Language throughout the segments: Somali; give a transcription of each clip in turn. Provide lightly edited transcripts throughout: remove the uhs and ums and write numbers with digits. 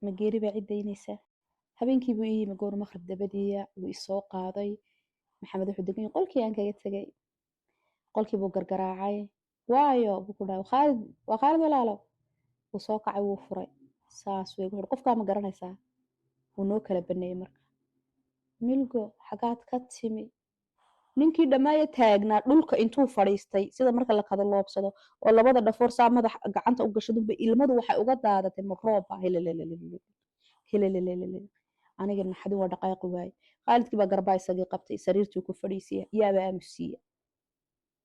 ma geeri baa cidaynaysa habeenkii buu ii yimi goor maqrib dabadiya wuu isoo qaaday maxamed wuxuu degan yahay qolkii aan kaga tegay qolkii buu gargaraacay waayo buu ku dhahay khaalid waa khaalid walaalo wuu soo kacay wuu furay saas way wuxuu qofkaa ma garanaysaa wuu noo kala baneeyay marka milgo xagaad ka timi ninkii dhammaaya taagnaa dhulka intuu fadhiistay sida marka la kala loobsado oo labada dhafoor saa madax gacanta u gashadunba ilmadu waxay uga daadatay makrooba aniga naxadin waa dhaqaaqi waaye khaalidkii baa garbaa isagii qabtay sariirtii ku fadhiisiya yaaba aamusiiya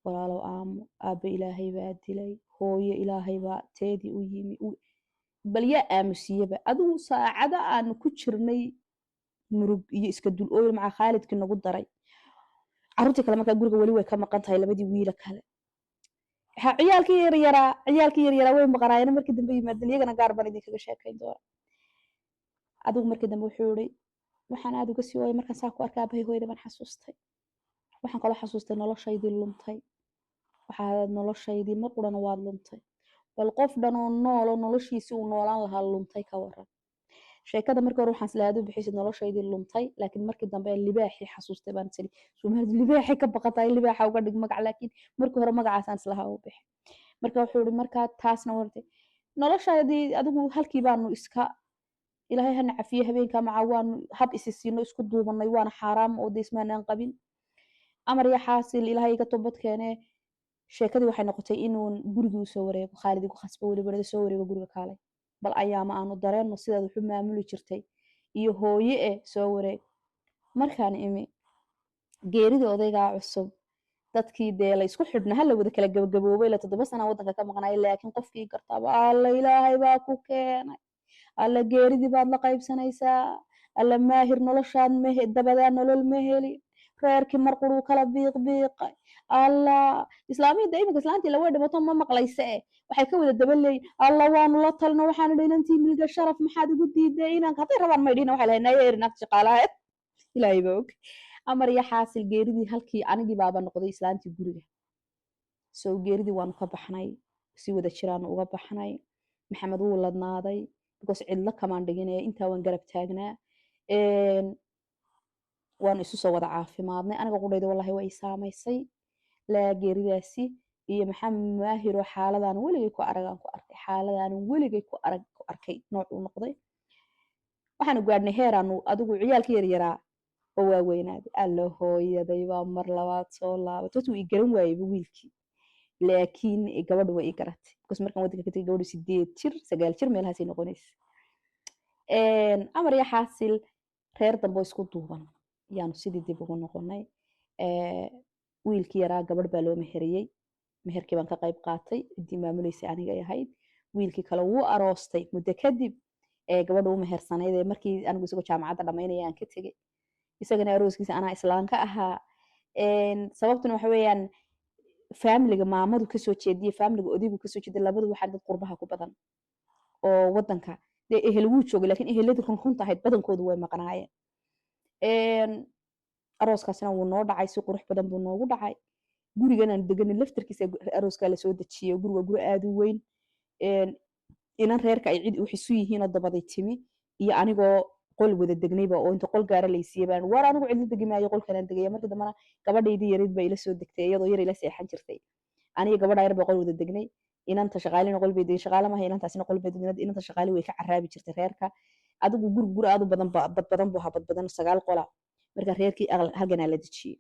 walaalow aamo aabba ilaahay baa dilay hooyo ilaahay baa teedii u yimi bal yaa aamusiyaba adigu saacada aanu ku jirnay murug iyo iska dul ooyil maca khaalidkii nagu daray carruurtii kale markaa guriga weli way ka maqan tahay labadii wiila kale ciyaalkii yaryaraa way maqanaayeen markii dambe yimaadeen iyagana gaar baan idinkaga sheekayn doona adigu markii dambe wuxuu yiri waxaan aad uga sii waayay markaan saa ku arkay aabbahay hooyada baan xasuustay waxaan kaloo xasuustay noloshaydii luntay waxaa noloshaydii mar qurana waad luntay bal qof dhan oo nool oo noloshiisii uu noolaan lahaa luntay ka waran sheekada markii hore waxaan islaado bixisay noloshaydii luntay laakiin markii dambe libaaxii xasuustay baan tiri Soomaalidu libaaxii ka baqatay libaaxa uga dhig magac laakiin markii hore magacaas aan islahaa u bixi marka wuxuu yiri marka taasna wartay noloshaydii adigu halkii baanu iska ilaahay hana cafiye habeenka macaawaan hab isisiino isku duubanay waana xaraam oo deesmaanaan qabin amar ya xaasil ilaahay iga toobad keenay sheekadii waxay noqotay inuu guriga u soo wareego Khaalid igu khasbo waliba soo wareego guriga kaalay bal ayaama aanu dareeno sidaad wuxuu maamuli jirtay iyo hooye soo wareeg markaan imi geerida odayga cusub dadkii deela isku xidhna hal wada kala gabagaboobay la 7 sano wadanka ka maqnaay laakiin qofkii gartaba alla ilaahay baa ku keenay alla geeridii baad la qaybsanaysaa alla maahir noloshaan dabadaan nolol ma heli reerkii mar quruu kala biiqay alla islaamiyada imika islaantii la way dhibato ma maqlaysa waxay ka wada dabaleey alla waanu la talno waxaan dhinaantii milga sharaf maxaad ugu diiday inaan hadday rabaan ma dhina waxay lahaynaa eerinaad shaqaalaha ilaahay baa og amar ya xaasil geeridii halkii anigii baaba noqday islaantii guriga soo geeridii waanu ka baxnay si wada jiraan uga baxnay maxamed wuu ladnaaday because cidla kamaan dhiginay intaa waan garab taagnaa waan isu soo wada caafimaadnay aniga qudhayda wallahi way saamaysay la geeridaasi iyo maxamed maahiro xaaladaan weligay ku arkay xaaladaan weligay ku arkay nooc uu noqday waxaan gaadhnay heeraan adigu ciyaalkii yaryaraa oo waaweynaaday alla hooyaday baa mar labaad soo laabatay tuu ii garan waayay wiilkii laakiin gabadhu way ii garatay because markaan wadanka ka tagay gabadhu 8 jir 9 jir meelahaas ay noqonaysa amar ya xaasil reer dambe isku duuban yaanu sidii dib ugu noqonay wiilkii yaraa gabadh baa loo meheriyay meherkii baan ka qayb qaatay intii maamuleysay aniga ay ahayd wiilkii kale wuu aroostay muddo kadib gabadhu u mehersanayd markii anigu isagoo jaamacadda dhamaynaya aan ka tegay isagana arooskiisa anaa islaan ka ahaa sababtuna waxa weeyaan family maamadu ka soo jeediye family odigu ka soo jeediye labadu waxa dad qurbaha ku badan oo wadanka ehel wuu joogay laakiin eheladu runta ahayd badankoodu way maqnaayeen arooskaasna wuu noo dhacay si qurux badan buu noogu dhacay gurigan aan deganay laftarkiisa arooska la soo dajiyay guriga guri aad u weyn inan reerka ay cid u xisu yihiin oo dabaday timi iyo anigoo qol wada degnayba oo inta qol gaara laysiiyay baan war anigu cid la degimaayo qolkan aan degay markii dambana gabadhaydii yarid bay ila soo degtay iyadoo yar ila seexan jirtay aniga gabadha yar baa qol wada degnay inanta shaqaalina qol bay degnay shaqaala ma inantaasina qol bay degnay inanta shaqaali way ka caraabi jirtay reerka adigu guri aad u badan badan buu habad badan 9 qola marka reerkii halgan la dajiyay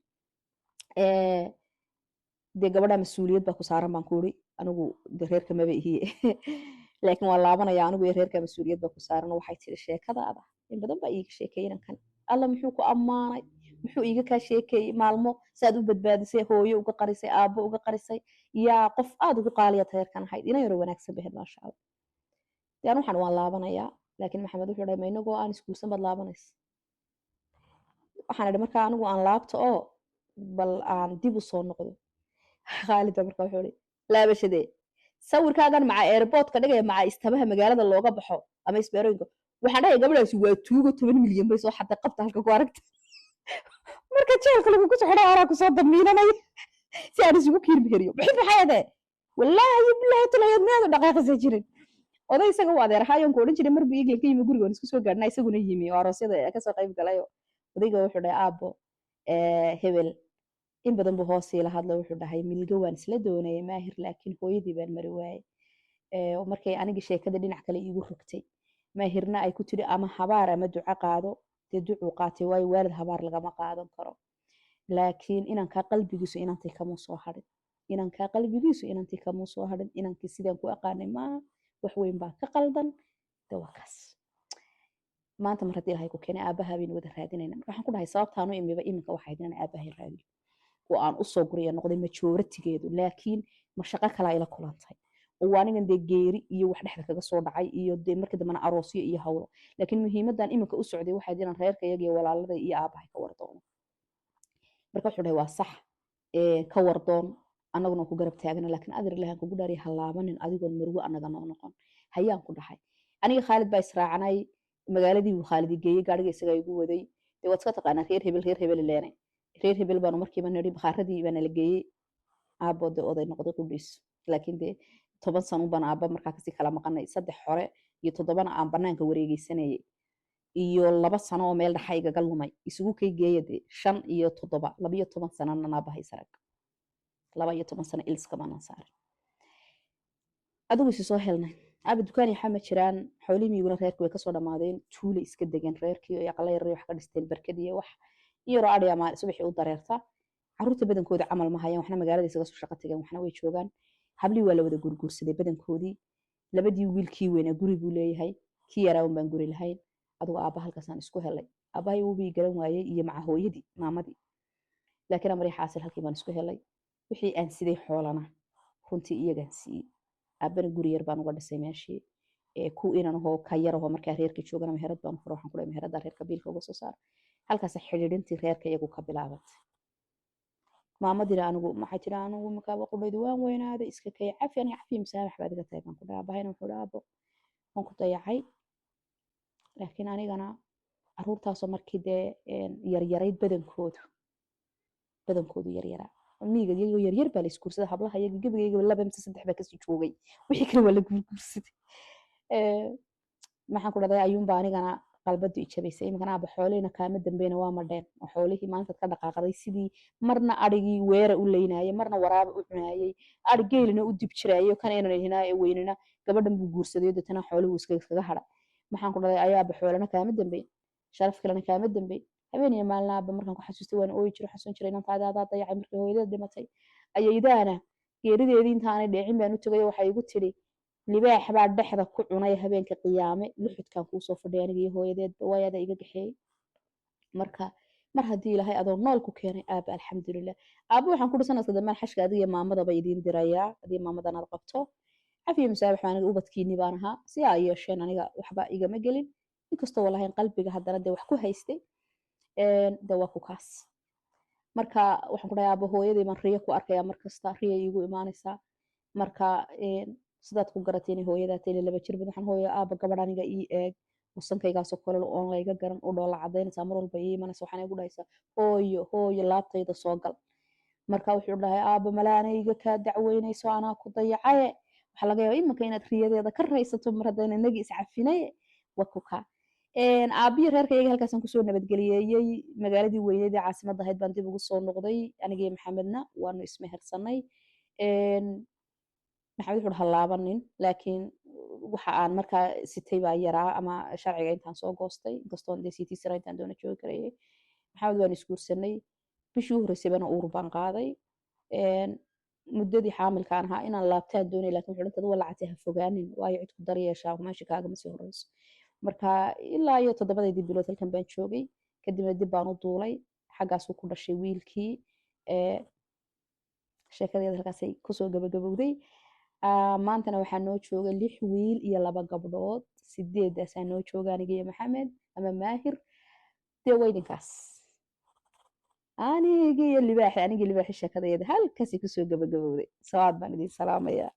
de gabadha mas'uuliyad baa ku saaran baan ku uri anigu reerka ma baahiye laakiin waa laabanaya anigu reerka mas'uuliyad baa ku saaran waxay tiri sheekadaada in badan baa iiga sheekeeyeen kan alla muxuu ku amaanay muxuu iiga ka sheekeeyay maalmo saad u badbaadisay hooyo uga qarisay aabbo uga qarisay yaa qof aad ugu qaaliya reerkan ahayd ina yaro wanaagsan bahed ma sha Allah yaan waxaan waan laabanaya laakiin maxamed wuxuu dhahay inagoo aan iskuulsan bad laabanaysa waxaan idhi markaa anigu aan laabto oo bal aan dib u soo noqdo Khaalid markaa wuxuu yiri laabashadee sawirkaagan maca airport-ka dhigay maca istabaha magaalada looga baxo ama isbeerooyinka waxaan dhahay gabadhaasi waa tuugo 10 milyan bay soo xaday qabta halka ku aragta marka jeelka lagu ku xidhay ara ku soo damiinanay si aan isugu kiir bihiriyo bixin maxayade wallahi billahi talaayad meedo dhaqaaqaysa jirin oday isaga u adeerahaayon ku odhan jiray marbu iglan ka yimi gurigoon isku soo gaadhnaa isaguna yimi oo aroosyada kasoo qayb galayo odayga wuxuu dhahay aabbo hebel in badan buu hoosii la hadla wuxuu dhahay milga waan isla doonayay maahir laakiin hooyadii baan mari waayey markay aniga sheekada dhinac kale iigu rogtay maahirna ay ku tiri ama habaar ama duco qaado dee ducuu qaatay waayo waalid habaar lagama qaadan karo laakiin inankaa qalbigiisu inantii kamuu soo hadhin inankaa qalbigiisu inantii kamuu soo hadhin inankii sidaan ku aqaanay maaha wax weyn baa ka qaldan de waa kaas maanta mar haddii ilahay ku keenay aabbahaa baynu wada raadinayna waxaan ku dhahay sababtaanu imiba iminka waxayd inaan aabbahay raadiyo oo aan usoo guriya noqday majooratigeedu laakiin mashaqo kalaa ila kulantay oo anigan dee geeri iyo wax dhexda kaga soo dhacay iyo dee markii dambena aroosyo iyo hawlo laakiin muhiimadan iminka u socday waxayd inaan reerka iyaga iyo walaaladay iyo aabbahay ka wardoono marka wuxuu dhahay waa sax ka wardoon annaguna ku garab taagana laakiin adir ilahan kugu dhaariya halaabanin adigoon marwo annaga noo noqon hayaan ku dhahay aniga khaalid baa israacnay magaaladii buu khaalidi geeyey gaariga isagaa igu waday dee waad iska taqaanaa reer hebel leenay reer hebel baanu markiiba nidhi bakhaaradii baana la geeyey aabbo dee oday noqday qudhiis laakiin dee 10 sano baan aabba markaa kasii kala maqanay 3 hore iyo 7 aan banaanka wareegeysanayay iyo 2 sano oo meel dhaxa igaga lumay isugu kay geeyay dee 5 iyo 7 12 sano aabbahay sarag 12 sano ilska baan saaray adigu si soo helnay aaba dukaan iyo xama jiraan xoolimiiguna reerku way kasoo dhamaadeen tuule iska degan reerkii iyo aqalay wax ka dhisteen barkad iyo wax iyo raadi ama subaxii u dareerta caruurta badankooda camal ma hayaan waxna magaalada isaga soo shaqo tagaan waxna way joogaan habli waa la wada gurgursaday badankoodii labadii wiilkii weena guri buu leeyahay kii yaraan baan guri lahayn adigu aabba halkaasaan isku helay aabbahay uu bii garan waayay iyo maca hooyadii maamadii laakiin amri xaasil halkii baan isku helay wixii aan siday xoolana runtii iyagaan siiyey aabbana guri yar baan uga dhisay meeshii ku inaan hoo ka yar oo markaa reerka joogana meherad baan furo waxaan ku dhahay meherada reerka biilka uga soo saar halkaas xiriirintii reerka iyagu ka bilaabatay maamadina anigu maxay tiri anigu markaa qudhaydu waan weynaaday iska kay cafi aniga cafi masaabax baad iga tahay baan ku dhahay aabahayna wuxuu dhahay aabbo waan ku dayacay laakiin anigana caruurtaasoo markii dee yaryarayd badankoodu yaryaraa miiga iyagoo yaryar baa la isguursaday hablaha iyaga gebigayga 2 mise 3 baa kasii joogay wixii kale waa la guursaday maxaan ku dhaday ayuunba anigana qalbadu ijabaysay imikana aaba xoolihina kaama dambeyna waa madheen oo xoolihii maanta ka dhaqaaqday sidii marna adhigii weera u leynayay marna waraaba u cunayay adhi geelina u dib jiraayo kan aynan hinaa ee weynina gabadhan buu guursaday dadana xooluhu iskaga hadha maxaan ku dhaday ayaaba xoolana kaama dambeyn sharaf kalena kaama dambeyn habeenaya maalin aaba markaan ku xasuustay waan ooyi jiray xasuun jiray inaan adaa dayacay markii hooyadada dhimatay ayaydaana geerideedii intaanay dheecin baan u tagay waxay igu tiri libaax baa dhexda ku cunay habeenka qiyaame luxudkan kuu soo fadhiya aniga iyo hooyadeedba waayada iga gaxeeyey marka mar haddii ilaahay adoo nool ku keenay aaba alxamdulilah aaba waxaan ku dhisanaysa damaan xashka adiga iyo maamadaba idiin dirayaa haddii maamadan aad qabto cafiya masaabax baan aniga ubadkiinni baan ahaa si aa yeesheen aniga waxba igama gelin inkastoo walahayn qalbiga haddana dee wax ku haystay de waa ku kaas marka waxaan ku dhahay aaba hooyadii baan riyo ku arkaya markasta riya iigu imaanaysaa marka sidaad ku garatay inay hooyadaa tahay 2 jir bad waxaan hooyo aaba gabadh aniga ii eeg wasankaygaasoo kale oon layga garan u dhoola cadaynaysaa mar walba ii imanaysa waxaan igu dhahaysaa hooyo laabtayda soo gal marka wuxuu dhahay aaba malaanayga kaa dacweynayso anaa ku dayacaye waxaa laga yaabaa iminka inaad riyadeeda ka raysato mar haddayna inagii iscafinaye waa ku kaa aabiyo reerka iyaga halkaasaan kusoo nabadgeliyeeyey magaaladii weyneedii caasimadda ahayd baan dib ugu soo noqday anigii maxamedna waanu ismehersanay maxamed wuxuu halaabanin laakiin waxa aan markaa sitay baa yaraa ama sharciga intaan soo goostay inkastoon dee sitii sira intaan doona joogi karayay maxamed waan isguursanay bishii u horreysay bana uur baan qaaday muddadii xaamilkaan ahaa inaan laabtaan doonay laakiin wuxuu dhintada walacatay ha fogaanin waayo cid ku daryeeshaa meesha kaagama sii horeyso marka ilaa iyo 7 bilood halkan baan joogay kadibna dib baan u duulay xaggaasuu ku dhashay wiilkii sheekadeeda halkaasay kusoo gabagabowday maantana waxaa noo jooga 6 wiil iyo 2 gabdhood 8 noo jooga aniga iyo maxamed ama maahir dee weydinkaas anigii libaaxi sheekadeeda halkaasay kusoo gabagabowday sawaad baan idin salaamayaa